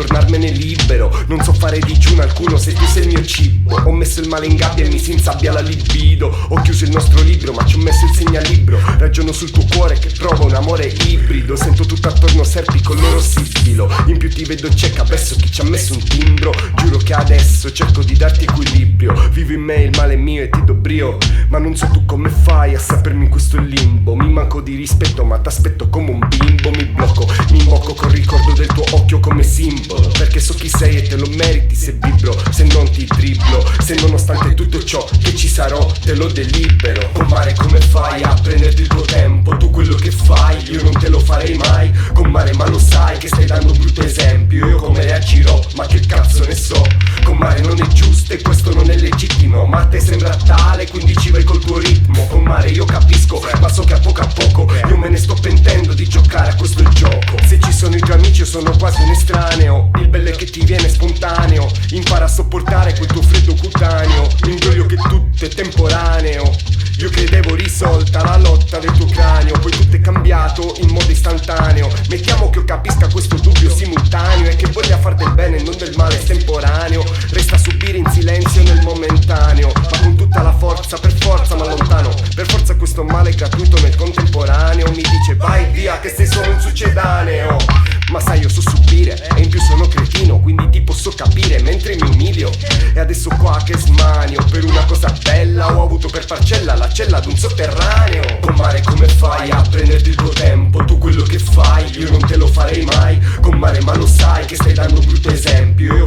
ritornarmene libero. Non so fare digiuno alcuno se tu sei il mio cibo. Ho messo il male in gabbia e mi si insabbia la libido. Ho chiuso il nostro libro ma ci ho messo il segnalibro. Ragiono sul tuo cuore che prova un amore ibrido. Sento tutto attorno serpi con loro sibilo. In più ti vedo cieca verso chi ci ha messo un timbro. Giuro che adesso cerco di darti equilibrio. Vivo in me, il male è mio e ti do brio. Ma non so tu come fai a sapermi in questo limbo. Mi manco di rispetto ma t'aspetto come un bimbo. Mi blocco, mi imbocco col ricordo del tuo occhio come simbolo. Perché so chi sei e te lo meriti se vibro, se non ti dribblo. Se nonostante tutto ciò che ci sarò te lo delibero. Con mare come fai a prenderti il tuo tempo? Tu quello che fai io non te lo farei mai. Con mare ma lo sai che stai dando un brutto esempio. Io come reagirò ma che cazzo ne so. Con mare non è giusto e questo non è legittimo. Ma a te sembra tale quindi ci vai col tuo ritmo. Con mare io capisco ma so che a poco io me ne sto pentendo di giocare a questo gioco. Se ci sono i tuoi amici io sono quasi un estraneo. Il bello è che ti viene spontaneo. Impara a sopportare quel tuo freddo cutaneo. Mi imbroglio che tutto è temporaneo. Io credevo risolta la lotta del tuo cranio. Poi tutto è cambiato in modo istantaneo. Mettiamo che io capisca questo dubbio simultaneo e che voglia far del bene e non del male estemporaneo. Resta a subire in silenzio nel momentaneo, ma con tutta la forza, per forza ma lontano. Per forza questo male gratuito nel contemporaneo. Mi dice vai via che sei solo un succedaneo. Ma sai io so subire e in più sono cretino, quindi ti posso capire mentre mi umilio. E adesso qua che smanio per una cosa bella ho avuto per parcella la cella ad un sotterraneo. Con mare come fai a prenderti il tuo tempo? Tu quello che fai io non te lo farei mai. Con mare ma lo sai che stai dando un brutto esempio. Io